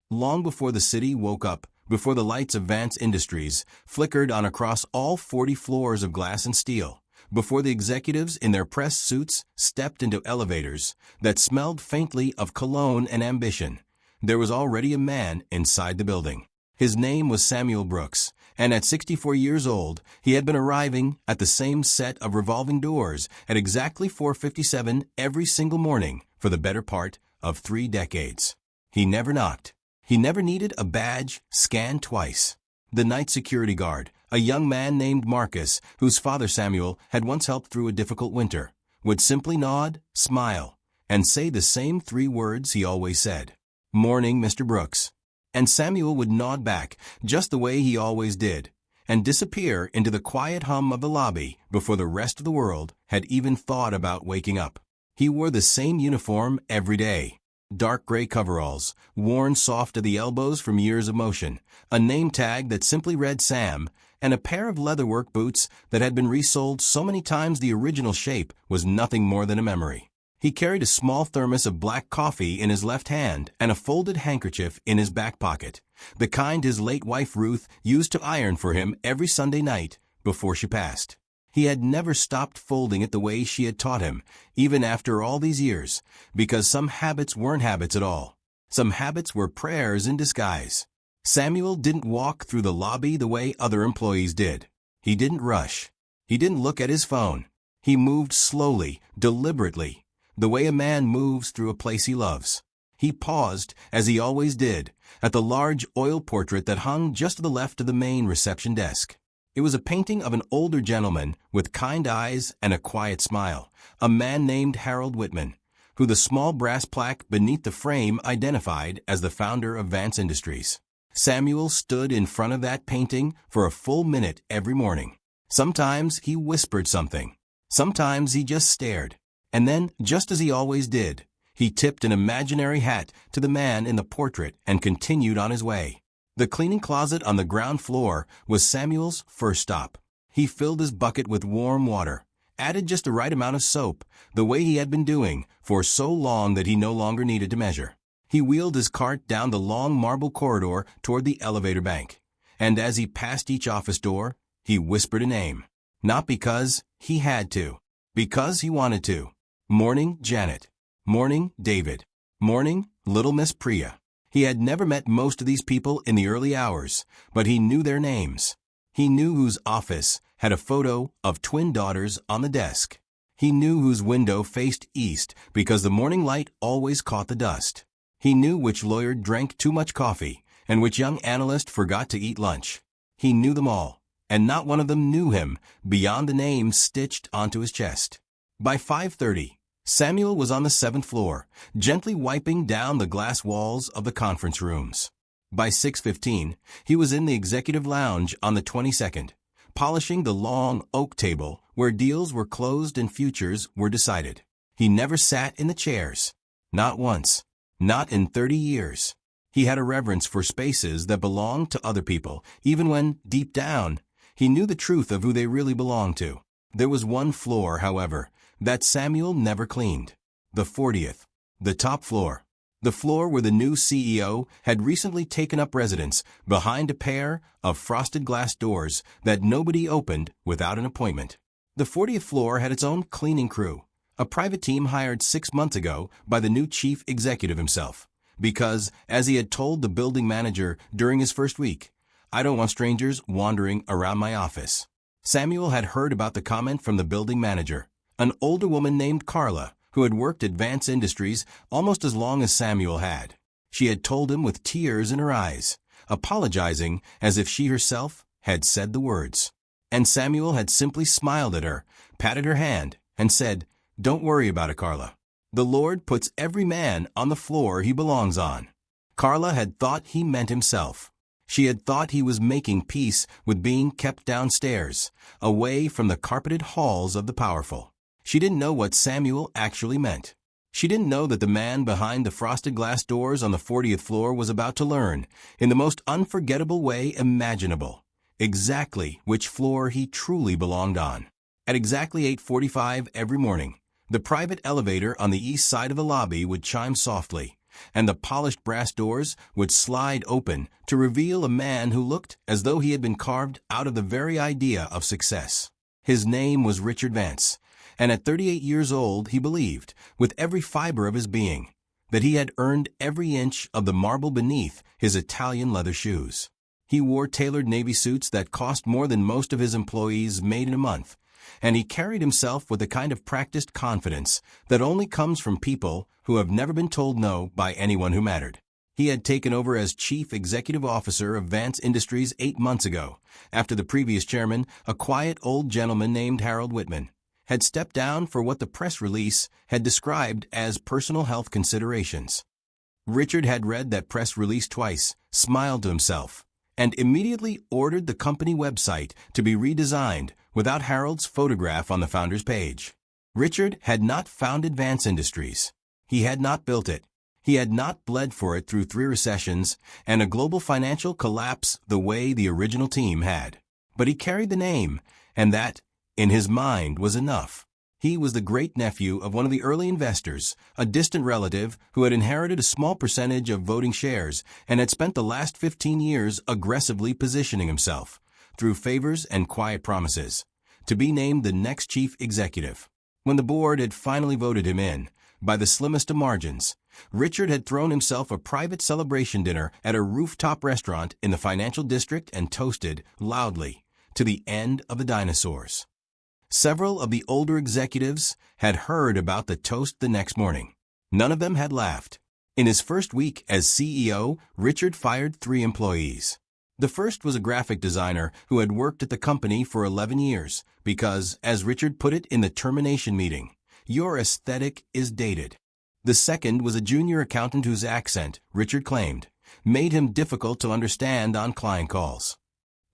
Long before the city woke up, before the lights of Vance Industries flickered on across all 40 floors of glass and steel, before the executives in their press suits stepped into elevators that smelled faintly of cologne and ambition, there was already a man inside the building. His name was Samuel Brooks, and at 64 years old, he had been arriving at the same set of revolving doors at exactly 4:57 every single morning for the better part of 3 decades. He never knocked. He never needed a badge scanned twice. The night security guard, a young man named Marcus, whose father Samuel had once helped through a difficult winter, would simply nod, smile, and say the same 3 words he always said. "Morning, Mr. Brooks." And Samuel would nod back, just the way he always did, and disappear into the quiet hum of the lobby before the rest of the world had even thought about waking up. He wore the same uniform every day. Dark gray coveralls, worn soft at the elbows from years of motion, a name tag that simply read Sam, and a pair of leatherwork boots that had been resoled so many times the original shape was nothing more than a memory. He carried a small thermos of black coffee in his left hand and a folded handkerchief in his back pocket, the kind his late wife Ruth used to iron for him every Sunday night before she passed. He had never stopped folding it the way she had taught him, even after all these years, because some habits weren't habits at all. Some habits were prayers in disguise. Samuel didn't walk through the lobby the way other employees did. He didn't rush. He didn't look at his phone. He moved slowly, deliberately, the way a man moves through a place he loves. He paused, as he always did, at the large oil portrait that hung just to the left of the main reception desk. It was a painting of an older gentleman with kind eyes and a quiet smile, a man named Harold Whitman, who the small brass plaque beneath the frame identified as the founder of Vance Industries. Samuel stood in front of that painting for a full minute every morning. Sometimes he whispered something. Sometimes he just stared. And then, just as he always did, he tipped an imaginary hat to the man in the portrait and continued on his way. The cleaning closet on the ground floor was Samuel's first stop. He filled his bucket with warm water, added just the right amount of soap, the way he had been doing for so long that he no longer needed to measure. He wheeled his cart down the long marble corridor toward the elevator bank, and as he passed each office door, he whispered a name. Not because he had to, because he wanted to. Morning, Janet. Morning, David. Morning, little Miss Priya. He had never met most of these people in the early hours, but he knew their names. He knew whose office had a photo of twin daughters on the desk. He knew whose window faced east because the morning light always caught the dust. He knew which lawyer drank too much coffee and which young analyst forgot to eat lunch. He knew them all, and not one of them knew him beyond the name stitched onto his chest. By 5:30, Samuel was on the 7th floor, gently wiping down the glass walls of the conference rooms. By 6:15, he was in the executive lounge on the 22nd, polishing the long oak table where deals were closed and futures were decided. He never sat in the chairs. Not once. Not in 30 years. He had a reverence for spaces that belonged to other people, even when, deep down, he knew the truth of who they really belonged to. There was one floor, however, that Samuel never cleaned. The 40th. The top floor. The floor where the new CEO had recently taken up residence behind a pair of frosted glass doors that nobody opened without an appointment. The 40th floor had its own cleaning crew, a private team hired 6 months ago by the new chief executive himself, because, as he had told the building manager during his first week, "I don't want strangers wandering around my office." Samuel had heard about the comment from the building manager, an older woman named Carla, who had worked at Vance Industries almost as long as Samuel had. She had told him with tears in her eyes, apologizing as if she herself had said the words. And Samuel had simply smiled at her, patted her hand, and said, "Don't worry about it, Carla. The Lord puts every man on the floor he belongs on." Carla had thought he meant himself. She had thought he was making peace with being kept downstairs, away from the carpeted halls of the powerful. She didn't know what Samuel actually meant. She didn't know that the man behind the frosted glass doors on the 40th floor was about to learn, in the most unforgettable way imaginable, exactly which floor he truly belonged on. At exactly 8:45 every morning, the private elevator on the east side of the lobby would chime softly, and the polished brass doors would slide open to reveal a man who looked as though he had been carved out of the very idea of success. His name was Richard Vance, and at 38 years old he believed, with every fiber of his being, that he had earned every inch of the marble beneath his Italian leather shoes. He wore tailored navy suits that cost more than most of his employees made in a month, and he carried himself with the kind of practiced confidence that only comes from people who have never been told no by anyone who mattered. He had taken over as Chief Executive Officer of Vance Industries 8 months ago, after the previous chairman, a quiet old gentleman named Harold Whitman, had stepped down for what the press release had described as personal health considerations. Richard had read that press release twice, smiled to himself, and immediately ordered the company website to be redesigned without Harold's photograph on the founder's page. Richard had not founded Vance Industries. He had not built it. He had not bled for it through 3 recessions and a global financial collapse the way the original team had. But he carried the name, and that, in his mind, was enough. He was the great-nephew of one of the early investors, a distant relative who had inherited a small percentage of voting shares and had spent the last 15 years aggressively positioning himself, through favors and quiet promises, to be named the next chief executive. When the board had finally voted him in, by the slimmest of margins, Richard had thrown himself a private celebration dinner at a rooftop restaurant in the financial district and toasted, loudly, to the end of the dinosaurs. Several of the older executives had heard about the toast the next morning. None of them had laughed. In his first week as CEO, Richard fired 3 employees. The first was a graphic designer who had worked at the company for 11 years because, as Richard put it in the termination meeting, "Your aesthetic is dated." The second was a junior accountant whose accent, Richard claimed, made him difficult to understand on client calls.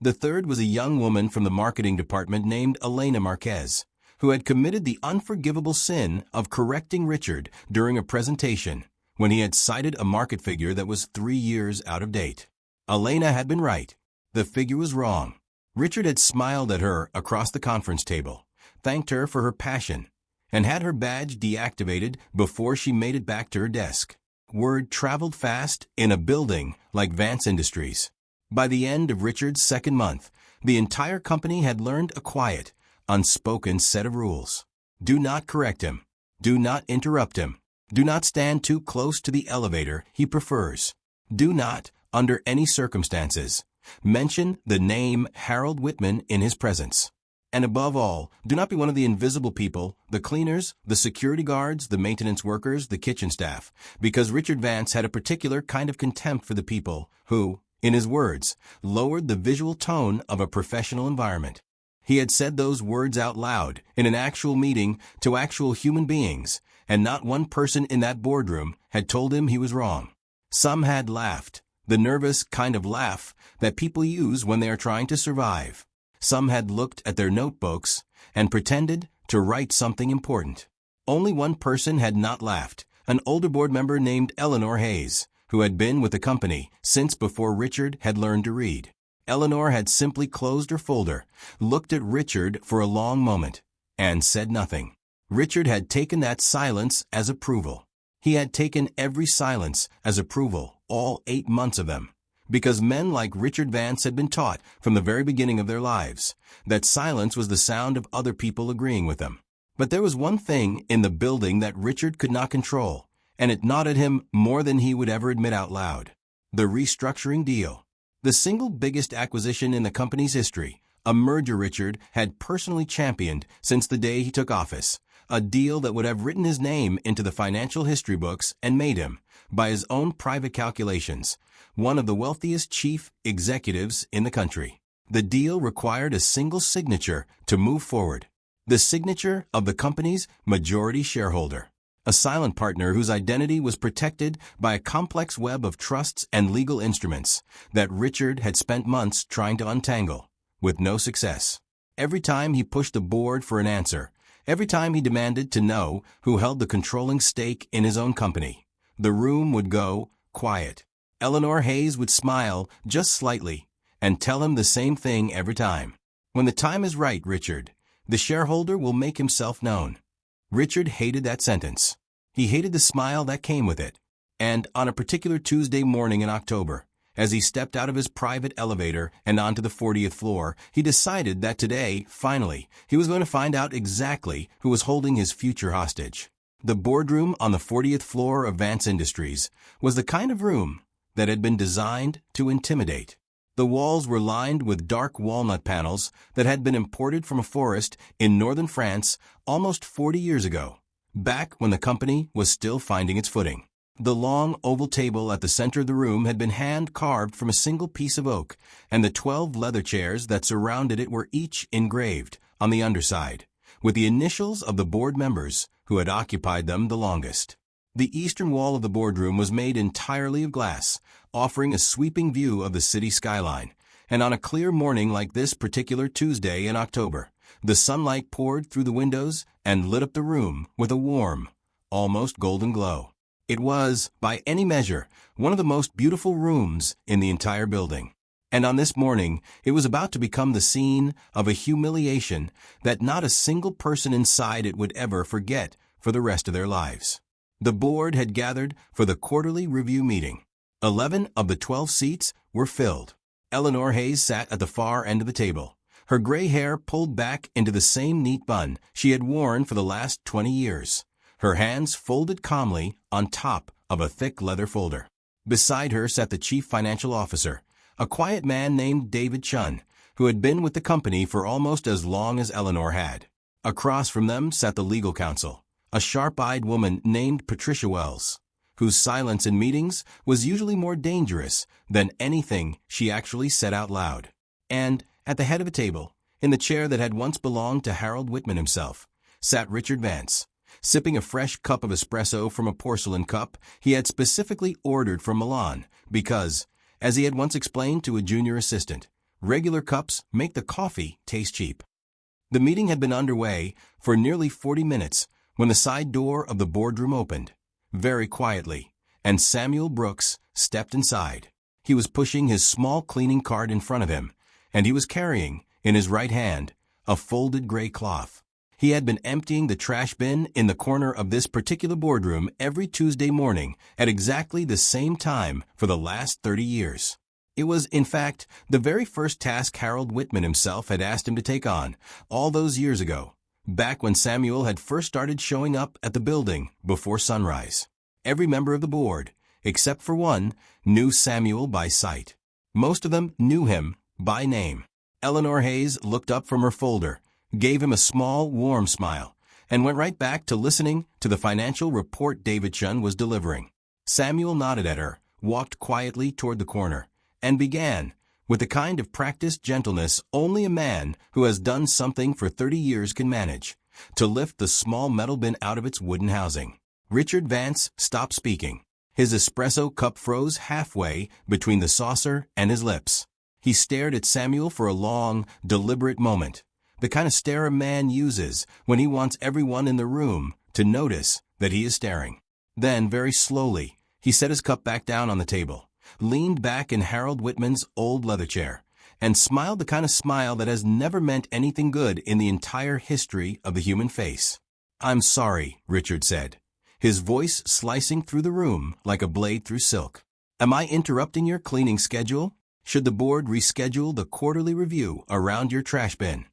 The third was a young woman from the marketing department named Elena Marquez, who had committed the unforgivable sin of correcting Richard during a presentation when he had cited a market figure that was 3 years out of date. Elena had been right. The figure was wrong. Richard had smiled at her across the conference table, thanked her for her passion, and had her badge deactivated before she made it back to her desk. Word traveled fast in a building like Vance Industries. By the end of Richard's second month, the entire company had learned a quiet, unspoken set of rules. Do not correct him. Do not interrupt him. Do not stand too close to the elevator he prefers. Do not, under any circumstances, mention the name Harold Whitman in his presence. And above all, do not be one of the invisible people, the cleaners, the security guards, the maintenance workers, the kitchen staff, because Richard Vance had a particular kind of contempt for the people who, in his words, lowered the visual tone of a professional environment. He had said those words out loud in an actual meeting to actual human beings, and not one person in that boardroom had told him he was wrong. Some had laughed, the nervous kind of laugh that people use when they are trying to survive. Some had looked at their notebooks and pretended to write something important. Only one person had not laughed, an older board member named Eleanor Hayes, who had been with the company since before Richard had learned to read. Eleanor had simply closed her folder, looked at Richard for a long moment, and said nothing. Richard had taken that silence as approval. He had taken every silence as approval, all 8 months of them, because men like Richard Vance had been taught from the very beginning of their lives that silence was the sound of other people agreeing with them. But there was one thing in the building that Richard could not control, and it gnawed him more than he would ever admit out loud: the restructuring deal. The single biggest acquisition in the company's history, a merger Richard had personally championed since the day he took office, a deal that would have written his name into the financial history books and made him, by his own private calculations, one of the wealthiest chief executives in the country. The deal required a single signature to move forward: the signature of the company's majority shareholder, a silent partner whose identity was protected by a complex web of trusts and legal instruments that Richard had spent months trying to untangle, with no success. Every time he pushed the board for an answer, every time he demanded to know who held the controlling stake in his own company, the room would go quiet. Eleanor Hayes would smile just slightly and tell him the same thing every time: "When the time is right, Richard, the shareholder will make himself known." Richard hated that sentence. He hated the smile that came with it. And on a particular Tuesday morning in October, as he stepped out of his private elevator and onto the 40th floor, he decided that today, finally, he was going to find out exactly who was holding his future hostage. The boardroom on the 40th floor of Vance Industries was the kind of room that had been designed to intimidate. The walls were lined with dark walnut panels that had been imported from a forest in northern France almost 40 years ago, back when the company was still finding its footing. The long oval table at the center of the room had been hand-carved from a single piece of oak, and the 12 leather chairs that surrounded it were each engraved on the underside, with the initials of the board members who had occupied them the longest. The eastern wall of the boardroom was made entirely of glass, offering a sweeping view of the city skyline, and on a clear morning like this particular Tuesday in October, the sunlight poured through the windows and lit up the room with a warm, almost golden glow. It was, by any measure, one of the most beautiful rooms in the entire building. And on this morning, it was about to become the scene of a humiliation that not a single person inside it would ever forget for the rest of their lives. The board had gathered for the quarterly review meeting. 11 of the 12 seats were filled. Eleanor Hayes sat at the far end of the table, her gray hair pulled back into the same neat bun she had worn for the last 20 years. Her hands folded calmly on top of a thick leather folder. Beside her sat the chief financial officer, a quiet man named David Chun, who had been with the company for almost as long as Eleanor had. Across from them sat the legal counsel, a sharp-eyed woman named Patricia Wells, whose silence in meetings was usually more dangerous than anything she actually said out loud. And at the head of a table, in the chair that had once belonged to Harold Whitman himself, sat Richard Vance, sipping a fresh cup of espresso from a porcelain cup he had specifically ordered from Milan because, as he had once explained to a junior assistant, regular cups make the coffee taste cheap. The meeting had been underway for nearly 40 minutes when the side door of the boardroom opened, very quietly, and Samuel Brooks stepped inside. He was pushing his small cleaning cart in front of him, and he was carrying, in his right hand, a folded gray cloth. He had been emptying the trash bin in the corner of this particular boardroom every Tuesday morning at exactly the same time for the last 30 years. It was, in fact, the very first task Harold Whitman himself had asked him to take on, all those years ago, back when Samuel had first started showing up at the building before sunrise. Every member of the board, except for one, knew Samuel by sight. Most of them knew him by name. Eleanor Hayes looked up from her folder, gave him a small, warm smile, and went right back to listening to the financial report David Chun was delivering. Samuel nodded at her, walked quietly toward the corner, and began, with the kind of practiced gentleness only a man who has done something for 30 years can manage, to lift the small metal bin out of its wooden housing. Richard Vance stopped speaking. His espresso cup froze halfway between the saucer and his lips. He stared at Samuel for a long, deliberate moment, the kind of stare a man uses when he wants everyone in the room to notice that he is staring. Then, very slowly, he set his cup back down on the table, leaned back in Harold Whitman's old leather chair, and smiled the kind of smile that has never meant anything good in the entire history of the human face. "I'm sorry," Richard said, his voice slicing through the room like a blade through silk. "Am I interrupting your cleaning schedule? Should the board reschedule the quarterly review around your trash bin?"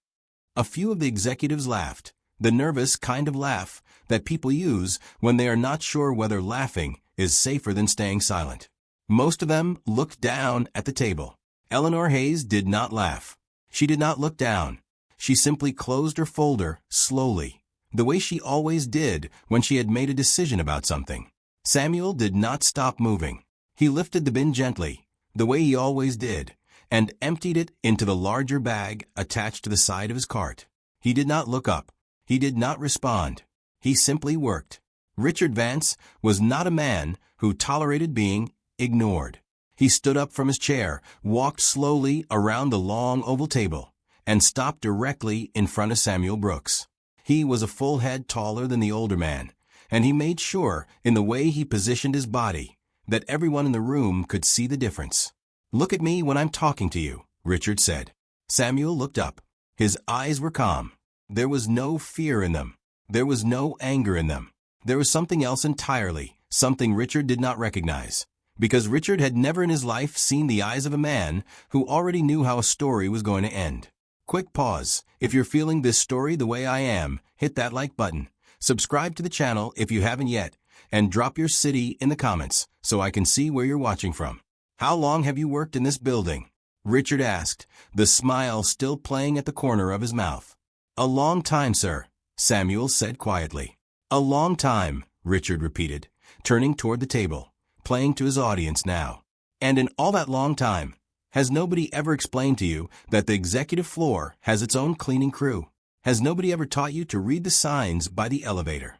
A few of the executives laughed, the nervous kind of laugh that people use when they are not sure whether laughing is safer than staying silent. Most of them looked down at the table. Eleanor Hayes did not laugh. She did not look down. She simply closed her folder slowly, the way she always did when she had made a decision about something. Samuel did not stop moving. He lifted the bin gently, the way he always did, and emptied it into the larger bag attached to the side of his cart. He did not look up. He did not respond. He simply worked. Richard Vance was not a man who tolerated being ignored. He stood up from his chair, walked slowly around the long oval table, and stopped directly in front of Samuel Brooks. He was a full head taller than the older man, and he made sure, in the way he positioned his body, that everyone in the room could see the difference. "Look at me when I'm talking to you," Richard said. Samuel looked up. His eyes were calm. There was no fear in them. There was no anger in them. There was something else entirely, something Richard did not recognize, because Richard had never in his life seen the eyes of a man who already knew how a story was going to end. Quick pause. If you're feeling this story the way I am, hit that like button. Subscribe to the channel if you haven't yet, and drop your city in the comments so I can see where you're watching from. How long have you worked in this building? Richard asked, the smile still playing at the corner of his mouth. A long time, sir, Samuel said quietly. A long time, Richard repeated, turning toward the table, playing to his audience now. And in all that long time, has nobody ever explained to you that the executive floor has its own cleaning crew? Has nobody ever taught you to read the signs by the elevator?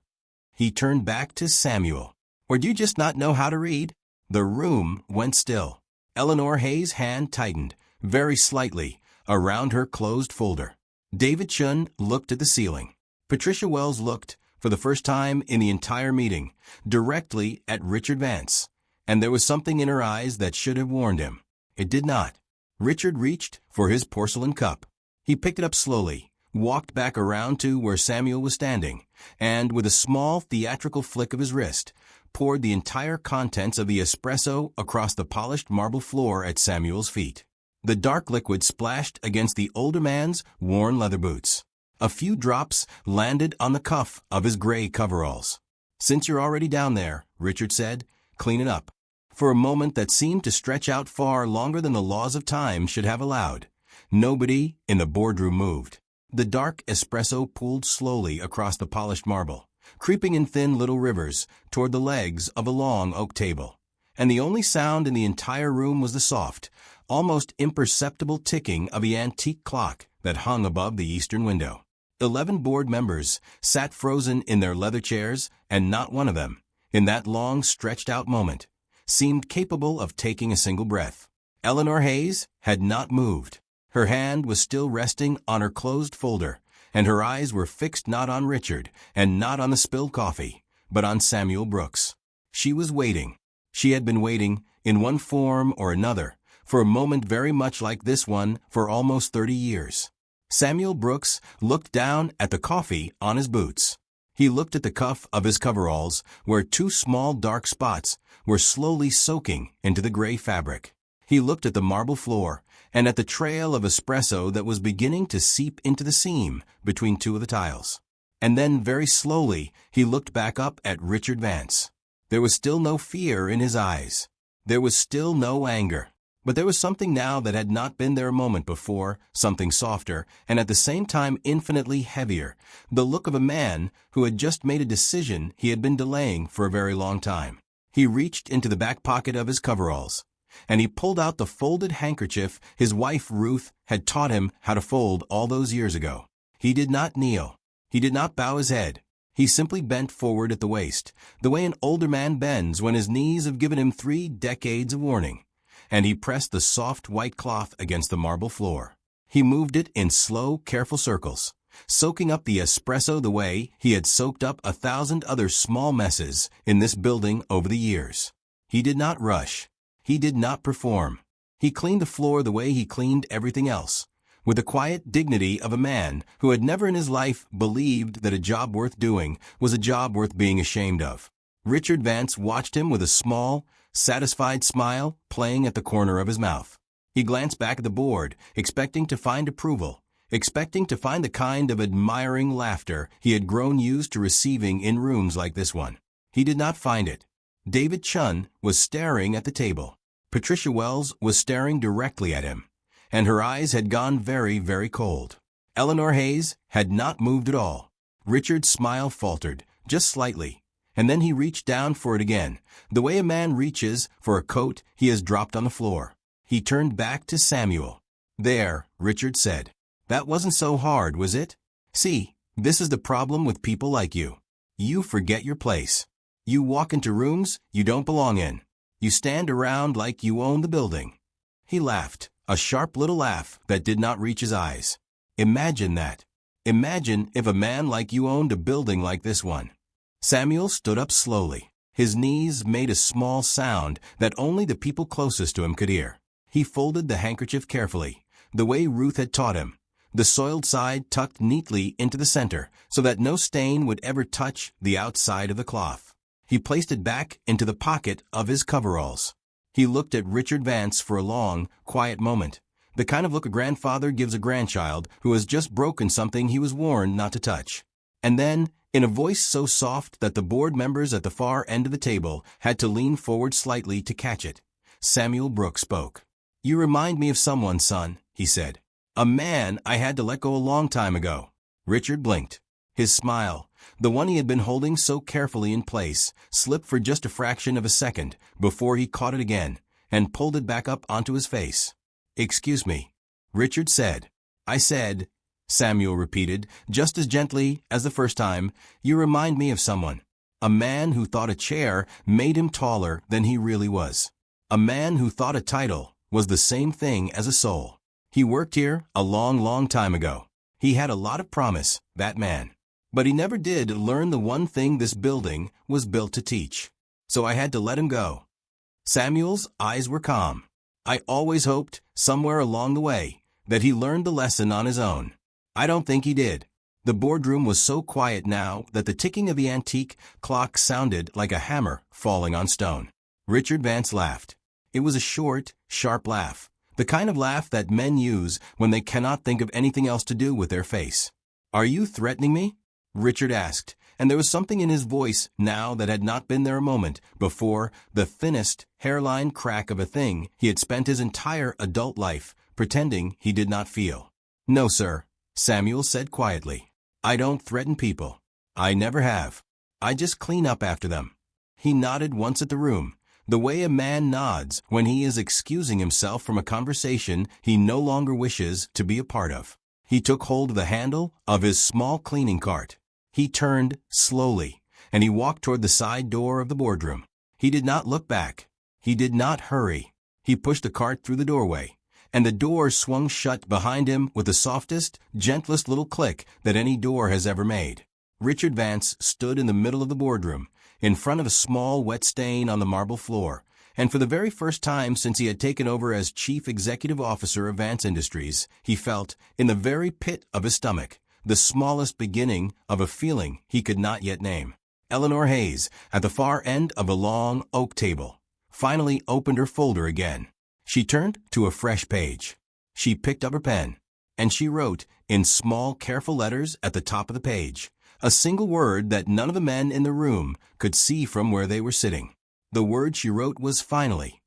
He turned back to Samuel. Or do you just not know how to read? The room went still. Eleanor Hayes' hand tightened, very slightly, around her closed folder. David Chun looked at the ceiling. Patricia Wells looked, for the first time in the entire meeting, directly at Richard Vance. And there was something in her eyes that should have warned him. It did not. Richard reached for his porcelain cup. He picked it up slowly, walked back around to where Samuel was standing, and with a small theatrical flick of his wrist, poured the entire contents of the espresso across the polished marble floor at Samuel's feet. The dark liquid splashed against the older man's worn leather boots. A few drops landed on the cuff of his gray coveralls. Since you're already down there, Richard said, clean it up. For a moment that seemed to stretch out far longer than the laws of time should have allowed, nobody in the boardroom moved. The dark espresso pooled slowly across the polished marble, creeping in thin little rivers toward the legs of a long oak table. And the only sound in the entire room was the soft, almost imperceptible ticking of the antique clock that hung above the eastern window. 11 board members sat frozen in their leather chairs, and not one of them, in that long stretched-out moment, seemed capable of taking a single breath. Eleanor Hayes had not moved. Her hand was still resting on her closed folder, and her eyes were fixed not on Richard and not on the spilled coffee, but on Samuel Brooks. She was waiting. She had been waiting, in one form or another, for a moment very much like this one for almost 30 years. Samuel Brooks looked down at the coffee on his boots. He looked at the cuff of his coveralls, where 2 small dark spots were slowly soaking into the gray fabric. He looked at the marble floor and at the trail of espresso that was beginning to seep into the seam between 2 of the tiles. And then, very slowly, he looked back up at Richard Vance. There was still no fear in his eyes. There was still no anger. But there was something now that had not been there a moment before, something softer, and at the same time infinitely heavier, the look of a man who had just made a decision he had been delaying for a very long time. He reached into the back pocket of his coveralls, and he pulled out the folded handkerchief his wife Ruth had taught him how to fold all those years ago. He did not kneel. He did not bow his head. He simply bent forward at the waist, the way an older man bends when his knees have given him 3 decades of warning. And he pressed the soft white cloth against the marble floor. He moved it in slow, careful circles, soaking up the espresso the way he had soaked up 1,000 other small messes in this building over the years. He did not rush. He did not perform. He cleaned the floor the way he cleaned everything else, with the quiet dignity of a man who had never in his life believed that a job worth doing was a job worth being ashamed of. Richard Vance watched him with a small, satisfied smile playing at the corner of his mouth. He glanced back at the board, expecting to find approval, expecting to find the kind of admiring laughter he had grown used to receiving in rooms like this one. He did not find it. David Chun was staring at the table. Patricia Wells was staring directly at him, and her eyes had gone very, very cold. Eleanor Hayes had not moved at all. Richard's smile faltered, just slightly, and then he reached down for it again, the way a man reaches for a coat he has dropped on the floor. He turned back to Samuel. There, Richard said. That wasn't so hard, was it? See, this is the problem with people like you. You forget your place. You walk into rooms you don't belong in. You stand around like you own the building. He laughed, a sharp little laugh that did not reach his eyes. Imagine that. Imagine if a man like you owned a building like this one. Samuel stood up slowly. His knees made a small sound that only the people closest to him could hear. He folded the handkerchief carefully, the way Ruth had taught him, the soiled side tucked neatly into the center so that no stain would ever touch the outside of the cloth. He placed it back into the pocket of his coveralls. He looked at Richard Vance for a long, quiet moment, the kind of look a grandfather gives a grandchild who has just broken something he was warned not to touch. And then, in a voice so soft that the board members at the far end of the table had to lean forward slightly to catch it, Samuel Brooks spoke. "You remind me of someone, son," he said. "A man I had to let go a long time ago." Richard blinked. His smile, the one he had been holding so carefully in place, slipped for just a fraction of a second before he caught it again and pulled it back up onto his face. "Excuse me," Richard said. "I said," Samuel repeated, just as gently as the first time, "you remind me of someone. A man who thought a chair made him taller than he really was. A man who thought a title was the same thing as a soul. He worked here a long, long time ago. He had a lot of promise, that man. But he never did learn the one thing this building was built to teach. So I had to let him go." Samuel's eyes were calm. "I always hoped, somewhere along the way, that he learned the lesson on his own. I don't think he did." The boardroom was so quiet now that the ticking of the antique clock sounded like a hammer falling on stone. Richard Vance laughed. It was a short, sharp laugh, the kind of laugh that men use when they cannot think of anything else to do with their face. "Are you threatening me?" Richard asked, and there was something in his voice now that had not been there a moment before, the thinnest hairline crack of a thing he had spent his entire adult life pretending he did not feel. "No, sir," Samuel said quietly. "I don't threaten people. I never have. I just clean up after them." He nodded once at the room, the way a man nods when he is excusing himself from a conversation he no longer wishes to be a part of. He took hold of the handle of his small cleaning cart. He turned slowly, and he walked toward the side door of the boardroom. He did not look back. He did not hurry. He pushed the cart through the doorway, and the door swung shut behind him with the softest, gentlest little click that any door has ever made. Richard Vance stood in the middle of the boardroom, in front of a small wet stain on the marble floor, and for the very first time since he had taken over as chief executive officer of Vance Industries, he felt, in the very pit of his stomach, the smallest beginning of a feeling he could not yet name. Eleanor Hayes, at the far end of a long oak table, finally opened her folder again. She turned to a fresh page. She picked up her pen, and she wrote, in small, careful letters at the top of the page, a single word that none of the men in the room could see from where they were sitting. The word she wrote was "finally."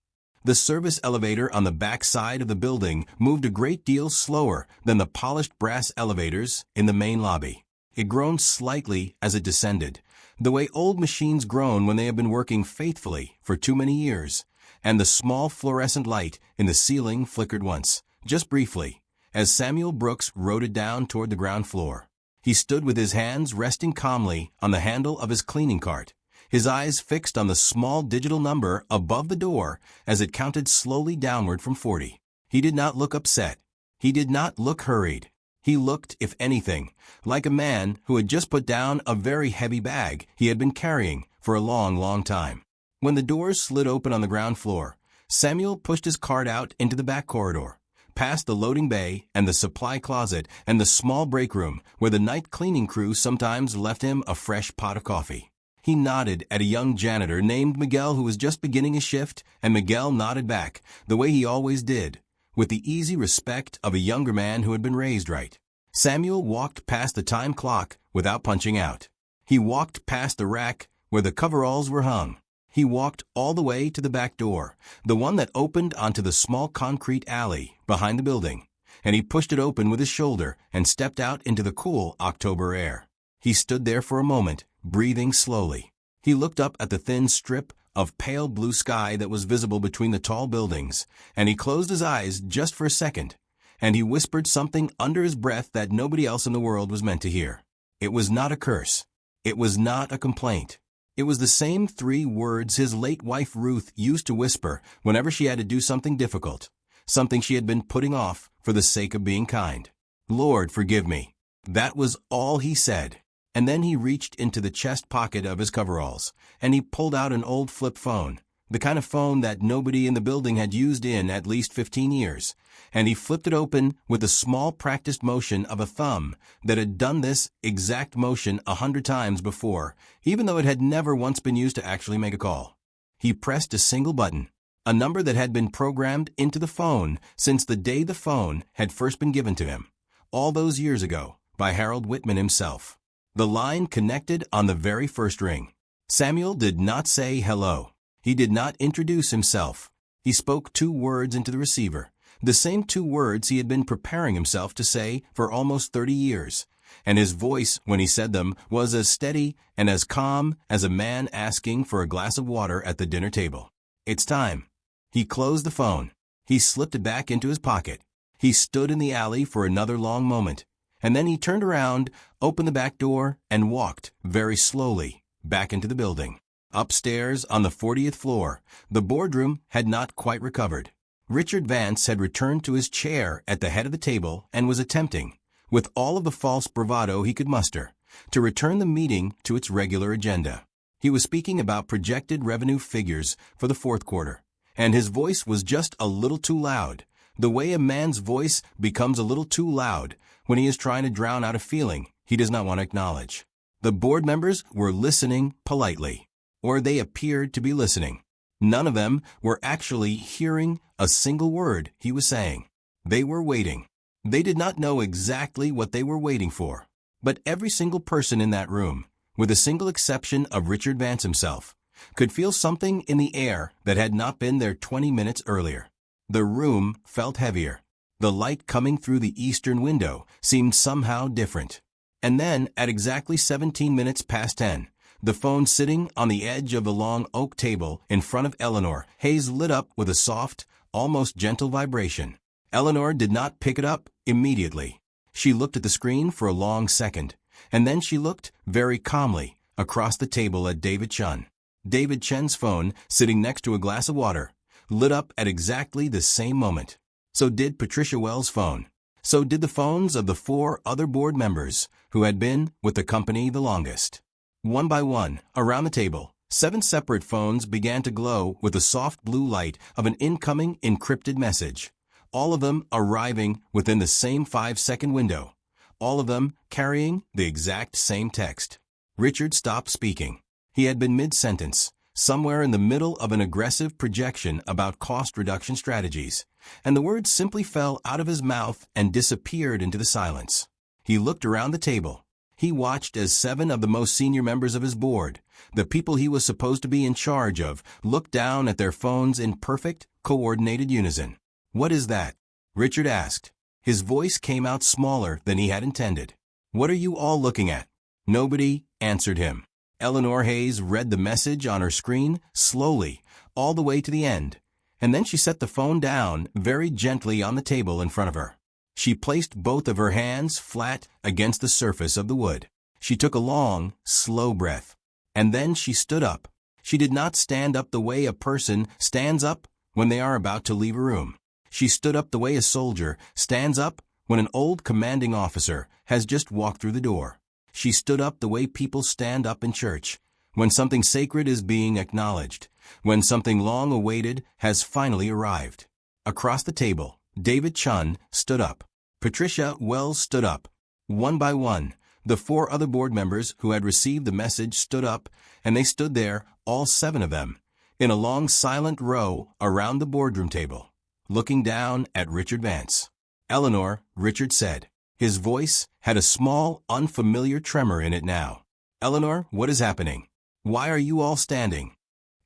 The service elevator on the back side of the building moved a great deal slower than the polished brass elevators in the main lobby. It groaned slightly as it descended, the way old machines groan when they have been working faithfully for too many years, and the small fluorescent light in the ceiling flickered once, just briefly, as Samuel Brooks rode it down toward the ground floor. He stood with his hands resting calmly on the handle of his cleaning cart, his eyes fixed on the small digital number above the door as it counted slowly downward from 40. He did not look upset. He did not look hurried. He looked, if anything, like a man who had just put down a very heavy bag he had been carrying for a long, long time. When the doors slid open on the ground floor, Samuel pushed his cart out into the back corridor, past the loading bay and the supply closet and the small break room where the night cleaning crew sometimes left him a fresh pot of coffee. He nodded at a young janitor named Miguel who was just beginning his shift, and Miguel nodded back, the way he always did, with the easy respect of a younger man who had been raised right. Samuel walked past the time clock without punching out. He walked past the rack where the coveralls were hung. He walked all the way to the back door, the one that opened onto the small concrete alley behind the building, and he pushed it open with his shoulder and stepped out into the cool October air. He stood there for a moment, breathing slowly. He looked up at the thin strip of pale blue sky that was visible between the tall buildings, and he closed his eyes just for a second, and he whispered something under his breath that nobody else in the world was meant to hear. It was not a curse. It was not a complaint. It was the same 3 words his late wife Ruth used to whisper whenever she had to do something difficult, something she had been putting off for the sake of being kind. "Lord, forgive me." That was all he said. And then he reached into the chest pocket of his coveralls, and he pulled out an old flip phone, the kind of phone that nobody in the building had used in at least 15 years, and he flipped it open with a small practiced motion of a thumb that had done this exact motion 100 times before, even though it had never once been used to actually make a call. He pressed a single button, a number that had been programmed into the phone since the day the phone had first been given to him, all those years ago, by Harold Whitman himself. The line connected on the very first ring. Samuel did not say hello. He did not introduce himself. He spoke 2 words into the receiver, the same 2 words he had been preparing himself to say for almost 30 years, and his voice when he said them was as steady and as calm as a man asking for a glass of water at the dinner table. It's time. He closed the phone. He slipped it back into his pocket. He stood in the alley for another long moment, and then he turned around, opened the back door, and walked, very slowly, back into the building. Upstairs, on the 40th floor, the boardroom had not quite recovered. Richard Vance had returned to his chair at the head of the table and was attempting, with all of the false bravado he could muster, to return the meeting to its regular agenda. He was speaking about projected revenue figures for the 4th quarter, and his voice was just a little too loud, the way a man's voice becomes a little too loud when he is trying to drown out a feeling he does not want to acknowledge. The board members were listening politely, or they appeared to be listening. None of them were actually hearing a single word he was saying. They were waiting. They did not know exactly what they were waiting for, but every single person in that room, with a single exception of Richard Vance himself, could feel something in the air that had not been there 20 minutes earlier. The room felt heavier. The light coming through the eastern window seemed somehow different. And then, at exactly 17 minutes past 10, the phone sitting on the edge of the long oak table in front of Eleanor Hayes lit up with a soft, almost gentle vibration. Eleanor did not pick it up immediately. She looked at the screen for a long second, and then she looked very calmly across the table at David Chun. David Chen's phone, sitting next to a glass of water, lit up at exactly the same moment. So did Patricia Wells' phone. So did the phones of the 4 other board members who had been with the company the longest. One by one, around the table, 7 separate phones began to glow with the soft blue light of an incoming encrypted message, all of them arriving within the same 5-second window, all of them carrying the exact same text. Richard stopped speaking. He had been mid-sentence, somewhere in the middle of an aggressive projection about cost reduction strategies, and the words simply fell out of his mouth and disappeared into the silence. He looked around the table. He watched as 7 of the most senior members of his board, the people he was supposed to be in charge of, looked down at their phones in perfect, coordinated unison. "What is that?" Richard asked. His voice came out smaller than he had intended. "What are you all looking at?" Nobody answered him. Eleanor Hayes read the message on her screen slowly, all the way to the end, and then she set the phone down very gently on the table in front of her. She placed both of her hands flat against the surface of the wood. She took a long, slow breath, and then she stood up. She did not stand up the way a person stands up when they are about to leave a room. She stood up the way a soldier stands up when an old commanding officer has just walked through the door. She stood up the way people stand up in church, when something sacred is being acknowledged, when something long awaited has finally arrived. Across the table, David Chun stood up. Patricia Wells stood up. One by one, the 4 other board members who had received the message stood up, and they stood there, all 7 of them, in a long silent row around the boardroom table, looking down at Richard Vance. "Eleanor," Richard said. His voice had a small, unfamiliar tremor in it now. "Eleanor, what is happening? Why are you all standing?"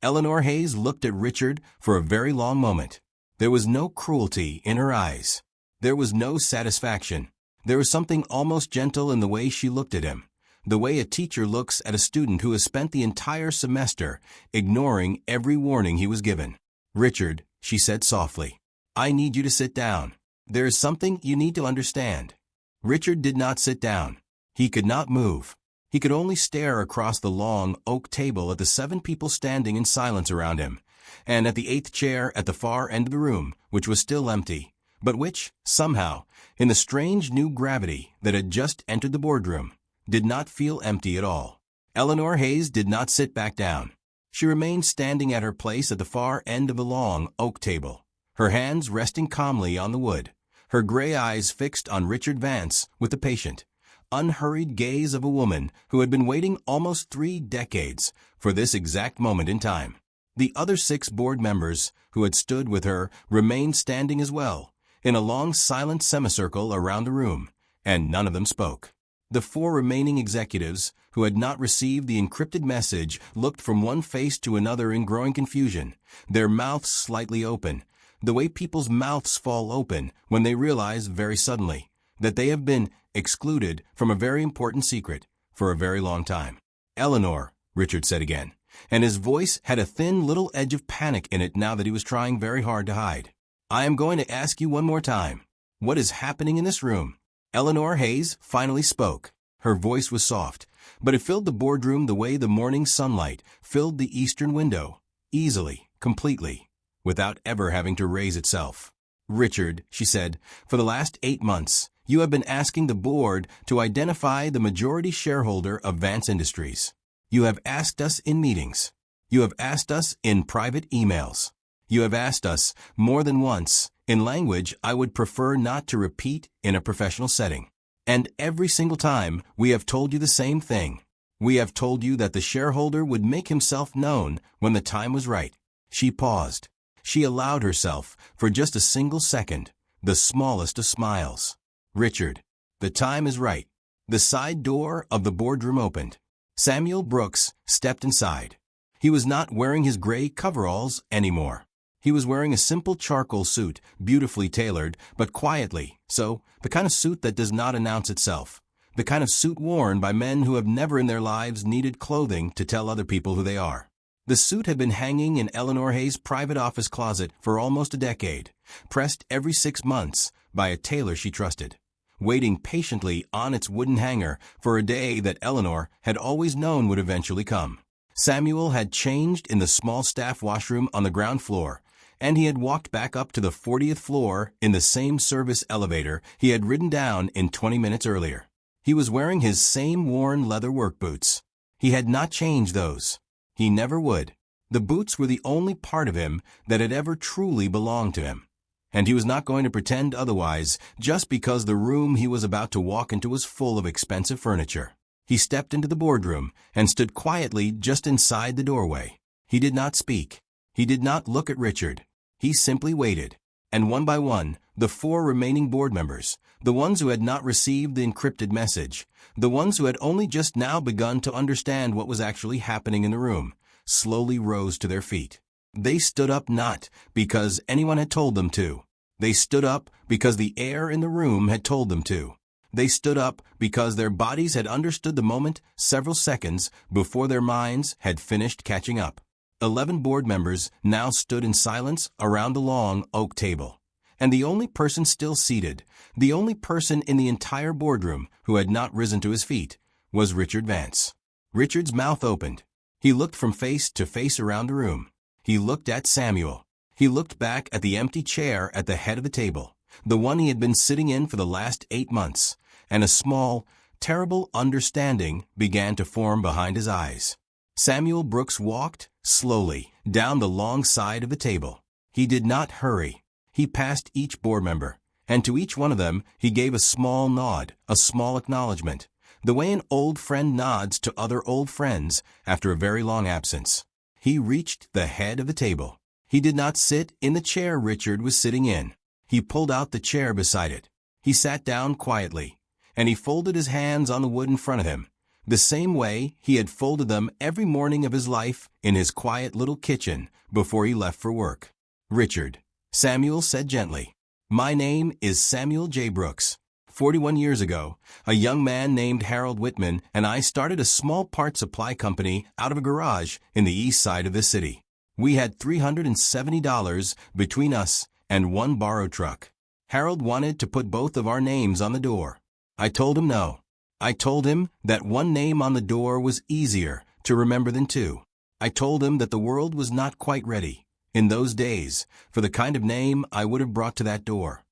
Eleanor Hayes looked at Richard for a very long moment. There was no cruelty in her eyes. There was no satisfaction. There was something almost gentle in the way she looked at him, the way a teacher looks at a student who has spent the entire semester ignoring every warning he was given. "Richard," she said softly, "I need you to sit down. There is something you need to understand." Richard did not sit down. He could not move. He could only stare across the long oak table at the 7 people standing in silence around him, and at the 8th chair at the far end of the room, which was still empty, but which, somehow, in the strange new gravity that had just entered the boardroom, did not feel empty at all. Eleanor Hayes did not sit back down. She remained standing at her place at the far end of the long oak table, her hands resting calmly on the wood, her gray eyes fixed on Richard Vance with the patient, unhurried gaze of a woman who had been waiting almost 3 decades for this exact moment in time. The other 6 board members who had stood with her remained standing as well, in a long silent semicircle around the room, and none of them spoke. The 4 remaining executives who had not received the encrypted message looked from one face to another in growing confusion, their mouths slightly open, the way people's mouths fall open when they realize very suddenly that they have been excluded from a very important secret for a very long time. "Eleanor," Richard said again, and his voice had a thin little edge of panic in it now that he was trying very hard to hide. "I am going to ask you one more time. What is happening in this room?" Eleanor Hayes finally spoke. Her voice was soft, but it filled the boardroom the way the morning sunlight filled the eastern window, easily, completely, without ever having to raise itself. "Richard," she said, "for the last 8 months, you have been asking the board to identify the majority shareholder of Vance Industries. You have asked us in meetings. You have asked us in private emails. You have asked us more than once in language I would prefer not to repeat in a professional setting. And every single time we have told you the same thing. We have told you that the shareholder would make himself known when the time was right." She paused. She allowed herself, for just a single second, the smallest of smiles. "Richard, the time is right." The side door of the boardroom opened. Samuel Brooks stepped inside. He was not wearing his gray coveralls anymore. He was wearing a simple charcoal suit, beautifully tailored, but quietly, so the kind of suit that does not announce itself. The kind of suit worn by men who have never in their lives needed clothing to tell other people who they are. The suit had been hanging in Eleanor Hayes' private office closet for almost a decade, pressed every 6 months by a tailor she trusted, waiting patiently on its wooden hanger for a day that Eleanor had always known would eventually come. Samuel had changed in the small staff washroom on the ground floor, and he had walked back up to the 40th floor in the same service elevator he had ridden down in 20 minutes earlier. He was wearing his same worn leather work boots. He had not changed those. He never would. The boots were the only part of him that had ever truly belonged to him. And he was not going to pretend otherwise just because the room he was about to walk into was full of expensive furniture. He stepped into the boardroom and stood quietly just inside the doorway. He did not speak. He did not look at Richard. He simply waited. And one by one, the 4 remaining board members, the ones who had not received the encrypted message, the ones who had only just now begun to understand what was actually happening in the room, slowly rose to their feet. They stood up not because anyone had told them to. They stood up because the air in the room had told them to. They stood up because their bodies had understood the moment several seconds before their minds had finished catching up. 11 board members now stood in silence around the long oak table. And the only person still seated, the only person in the entire boardroom who had not risen to his feet, was Richard Vance. Richard's mouth opened. He looked from face to face around the room. He looked at Samuel. He looked back at the empty chair at the head of the table, the one he had been sitting in for the last 8 months, and a small, terrible understanding began to form behind his eyes. Samuel Brooks walked, slowly, down the long side of the table. He did not hurry. He passed each board member, and to each one of them he gave a small nod, a small acknowledgement, the way an old friend nods to other old friends after a very long absence. He reached the head of the table. He did not sit in the chair Richard was sitting in. He pulled out the chair beside it. He sat down quietly, and he folded his hands on the wood in front of him, the same way he had folded them every morning of his life in his quiet little kitchen before he left for work. "Richard," Samuel said gently, "my name is Samuel J. Brooks. 41 years ago, a young man named Harold Whitman and I started a small part supply company out of a garage in the east side of the city. We had $370 between us and one borrowed truck. Harold wanted to put both of our names on the door. I told him no. I told him that one name on the door was easier to remember than 2. I told him that the world was not quite ready, in those days, for the kind of name I would have brought to that door."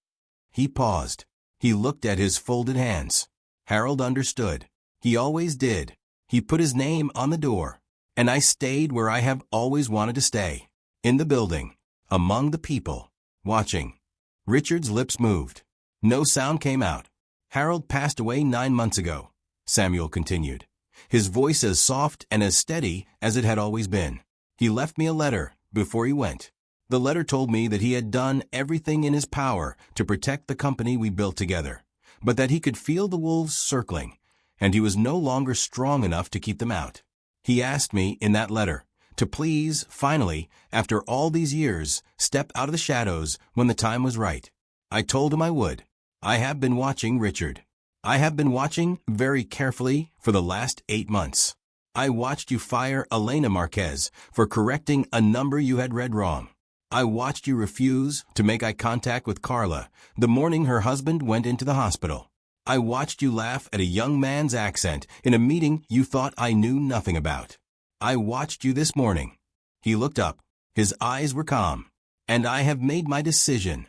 He paused. He looked at his folded hands. Harold understood. He always did. He put his name on the door, And I stayed where I have always wanted to stay. In the building. Among the people. Watching. Richard's lips moved. No sound came out. Harold passed away 9 months ago, Samuel continued, his voice as soft and as steady as it had always been. He left me a letter before he went. The letter told me that he had done everything in his power to protect the company we built together, but that he could feel the wolves circling, and he was no longer strong enough to keep them out. He asked me in that letter to please, finally, after all these years, step out of the shadows when the time was right. I told him I would. I have been watching Richard. I have been watching very carefully for the last 8 months. I watched you fire Elena Marquez for correcting a number you had read wrong. I watched you refuse to make eye contact with Carla the morning her husband went into the hospital. I watched you laugh at a young man's accent in a meeting you thought I knew nothing about. I watched you this morning. He looked up. His eyes were calm. And I have made my decision.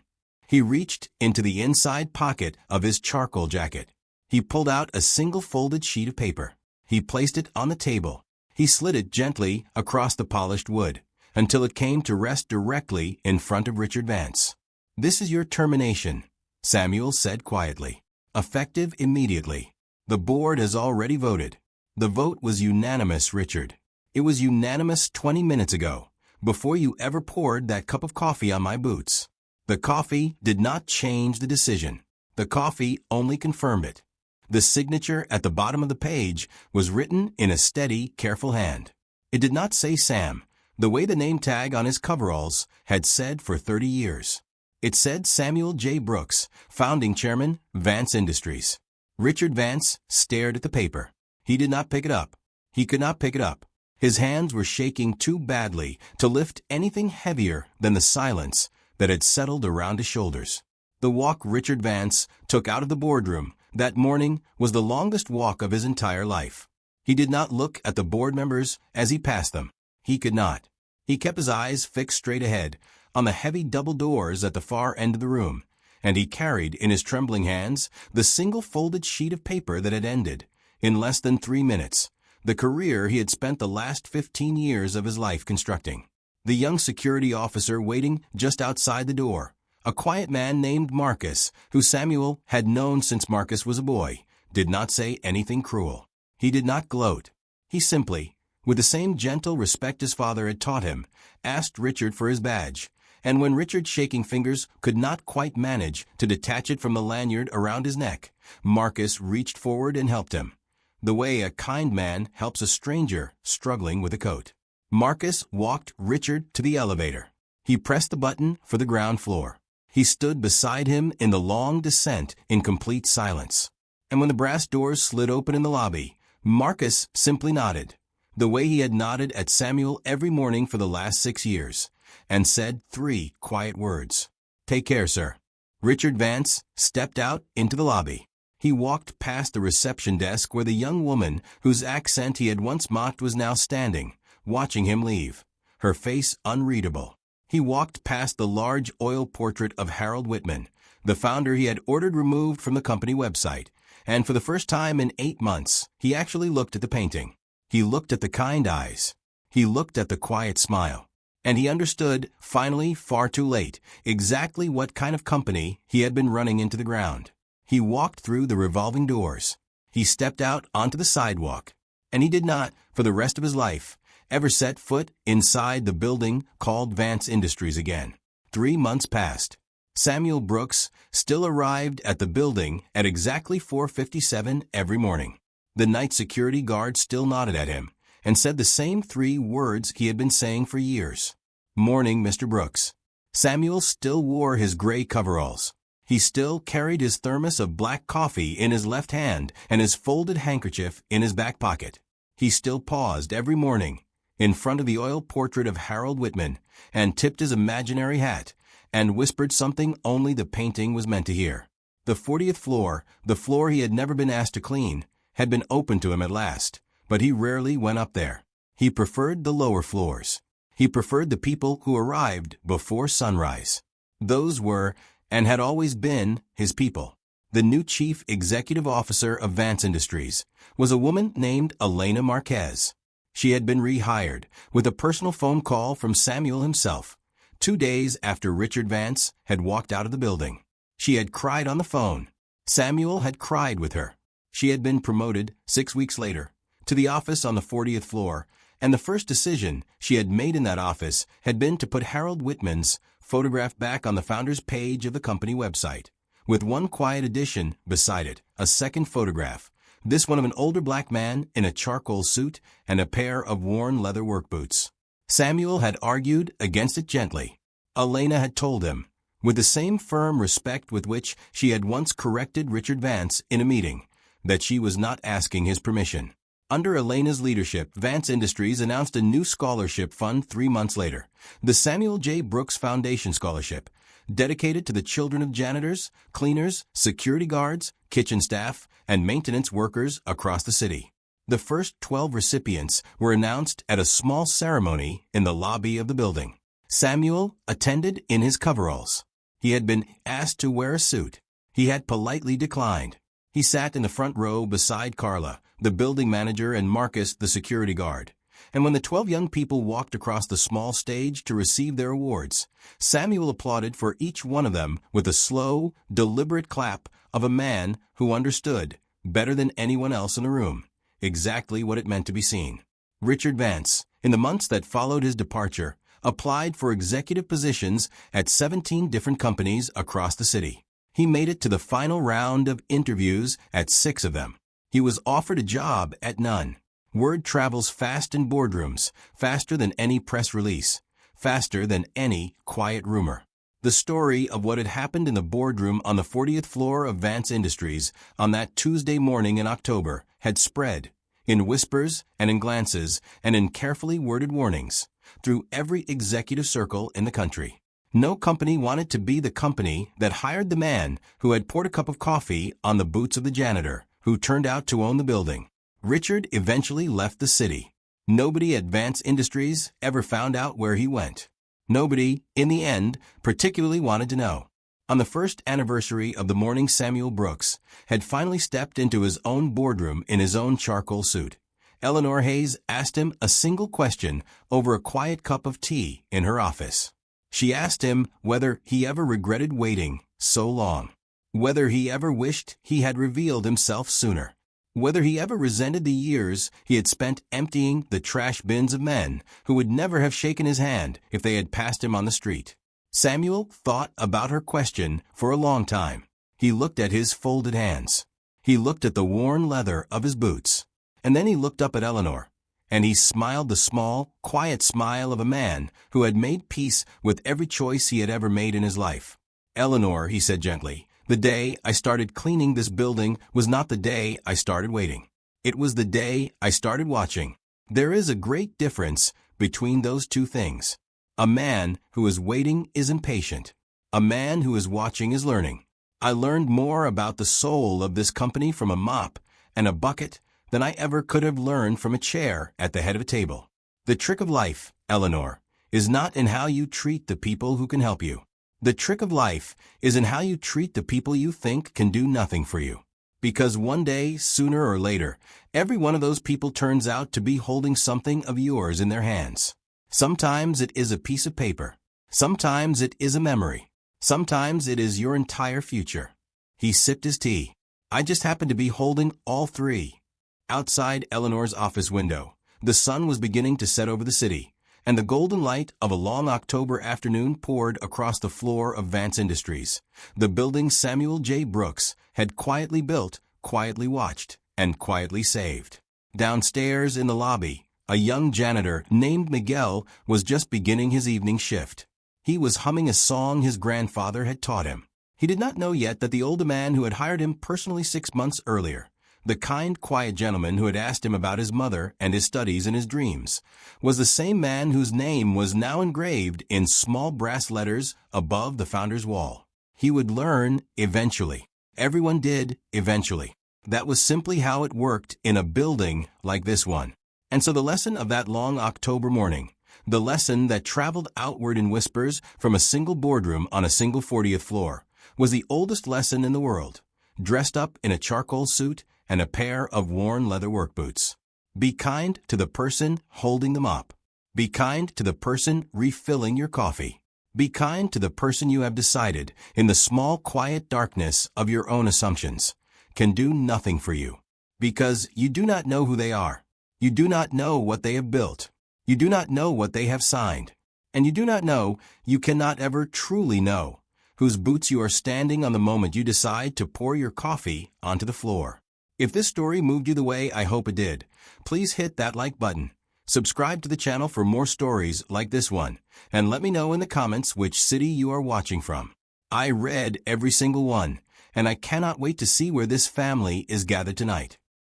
He reached into the inside pocket of his charcoal jacket. He pulled out a single folded sheet of paper. He placed it on the table. He slid it gently across the polished wood until it came to rest directly in front of Richard Vance. This is your termination, Samuel said quietly. Effective immediately. The board has already voted. The vote was unanimous, Richard. It was unanimous 20 minutes ago, before you ever poured that cup of coffee on my boots. The coffee did not change the decision. The coffee only confirmed it. The signature at the bottom of the page was written in a steady, careful hand. It did not say Sam, the way the name tag on his coveralls had said for 30 years. It said Samuel J. Brooks, founding chairman, Vance Industries. Richard Vance stared at the paper. He did not pick it up. He could not pick it up. His hands were shaking too badly to lift anything heavier than the silence that had settled around his shoulders. The walk Richard Vance took out of the boardroom that morning was the longest walk of his entire life. He did not look at the board members as he passed them. He could not. He kept his eyes fixed straight ahead on the heavy double doors at the far end of the room, and he carried in his trembling hands the single folded sheet of paper that had ended, in less than 3 minutes, the career he had spent the last 15 years of his life constructing. The young security officer waiting just outside the door, a quiet man named Marcus, who Samuel had known since Marcus was a boy, did not say anything cruel. He did not gloat. He simply, with the same gentle respect his father had taught him, asked Richard for his badge, and when Richard's shaking fingers could not quite manage to detach it from the lanyard around his neck, Marcus reached forward and helped him, the way a kind man helps a stranger struggling with a coat. Marcus walked Richard to the elevator. He pressed the button for the ground floor. He stood beside him in the long descent in complete silence. And when the brass doors slid open in the lobby, Marcus simply nodded, the way he had nodded at Samuel every morning for the last 6 years, and said 3 quiet words. "Take care, sir." Richard Vance stepped out into the lobby. He walked past the reception desk where the young woman whose accent he had once mocked was now standing, watching him leave, her face unreadable. He walked past the large oil portrait of Harold Whitman, the founder he had ordered removed from the company website, and for the first time in 8 months, he actually looked at the painting. He looked at the kind eyes. He looked at the quiet smile. And he understood, finally, far too late, exactly what kind of company he had been running into the ground. He walked through the revolving doors. He stepped out onto the sidewalk. And he did not, for the rest of his life, ever set foot inside the building called Vance Industries again. 3 months passed. Samuel Brooks still arrived at the building at exactly 4:57 every morning. The night security guard still nodded at him and said the same 3 words he had been saying for years. "Morning, Mr. Brooks." Samuel still wore his gray coveralls. He still carried his thermos of black coffee in his left hand and his folded handkerchief in his back pocket. He still paused every morning in front of the oil portrait of Harold Whitman and tipped his imaginary hat and whispered something only the painting was meant to hear. The 40th floor, the floor he had never been asked to clean, had been opened to him at last, but he rarely went up there. He preferred the lower floors. He preferred the people who arrived before sunrise. Those were, and had always been, his people. The new chief executive officer of Vance Industries was a woman named Elena Marquez. She had been rehired, with a personal phone call from Samuel himself, 2 days after Richard Vance had walked out of the building. She had cried on the phone. Samuel had cried with her. She had been promoted, 6 weeks later, to the office on the 40th floor, and the first decision she had made in that office had been to put Harold Whitman's photograph back on the founder's page of the company website, with one quiet addition beside it, a second photograph, this one of an older black man in a charcoal suit and a pair of worn leather work boots. Samuel had argued against it gently. Elena had told him, with the same firm respect with which she had once corrected Richard Vance in a meeting, that she was not asking his permission. Under Elena's leadership, Vance Industries announced a new scholarship fund 3 months later, the Samuel J. Brooks Foundation Scholarship, dedicated to the children of janitors, cleaners, security guards, kitchen staff, and maintenance workers across the city. The first 12 recipients were announced at a small ceremony in the lobby of the building. Samuel attended in his coveralls. He had been asked to wear a suit. He had politely declined. He sat in the front row beside Carla, the building manager, and Marcus, the security guard. And when the 12 young people walked across the small stage to receive their awards, Samuel applauded for each one of them with a slow, deliberate clap of a man who understood, better than anyone else in the room, exactly what it meant to be seen. Richard Vance, in the months that followed his departure, applied for executive positions at 17 different companies across the city. He made it to the final round of interviews at 6 of them. He was offered a job at none. Word travels fast in boardrooms, faster than any press release, faster than any quiet rumor. The story of what had happened in the boardroom on the 40th floor of Vance Industries on that Tuesday morning in October had spread, in whispers and in glances and in carefully worded warnings, through every executive circle in the country. No company wanted to be the company that hired the man who had poured a cup of coffee on the boots of the janitor, who turned out to own the building. Richard eventually left the city. Nobody at Vance Industries ever found out where he went. Nobody, in the end, particularly wanted to know. On the first anniversary of the morning, Samuel Brooks had finally stepped into his own boardroom in his own charcoal suit. Eleanor Hayes asked him a single question over a quiet cup of tea in her office. She asked him whether he ever regretted waiting so long, whether he ever wished he had revealed himself sooner, whether he ever resented the years he had spent emptying the trash bins of men who would never have shaken his hand if they had passed him on the street. Samuel thought about her question for a long time. He looked at his folded hands. He looked at the worn leather of his boots. And then he looked up at Eleanor, and he smiled the small, quiet smile of a man who had made peace with every choice he had ever made in his life. "Eleanor," he said gently, "the day I started cleaning this building was not the day I started waiting. It was the day I started watching. There is a great difference between those two things. A man who is waiting is impatient. A man who is watching is learning. I learned more about the soul of this company from a mop and a bucket than I ever could have learned from a chair at the head of a table. The trick of life, Eleanor, is not in how you treat the people who can help you. The trick of life is in how you treat the people you think can do nothing for you. Because one day, sooner or later, every one of those people turns out to be holding something of yours in their hands. Sometimes it is a piece of paper. Sometimes it is a memory. Sometimes it is your entire future." He sipped his tea. "I just happened to be holding all three." Outside Eleanor's office window, the sun was beginning to set over the city, and the golden light of a long October afternoon poured across the floor of Vance Industries, the building Samuel J. Brooks had quietly built, quietly watched, and quietly saved. Downstairs in the lobby, a young janitor named Miguel was just beginning his evening shift. He was humming a song his grandfather had taught him. He did not know yet that the older man who had hired him personally 6 months earlier, the kind, quiet gentleman who had asked him about his mother and his studies and his dreams, was the same man whose name was now engraved in small brass letters above the founder's wall. He would learn eventually. Everyone did eventually. That was simply how it worked in a building like this one. And so the lesson of that long October morning, the lesson that traveled outward in whispers from a single boardroom on a single 40th floor, was the oldest lesson in the world, dressed up in a charcoal suit and a pair of worn leather work boots. Be kind to the person holding them up. Be kind to the person refilling your coffee. Be kind to the person you have decided, in the small, quiet darkness of your own assumptions, can do nothing for you. Because you do not know who they are. You do not know what they have built. You do not know what they have signed. And you do not know, you cannot ever truly know, whose boots you are standing on the moment you decide to pour your coffee onto the floor. If this story moved you the way I hope it did, please hit that like button. Subscribe to the channel for more stories like this one, and let me know in the comments which city you are watching from. I read every single one, and I cannot wait to see where this family is gathered tonight.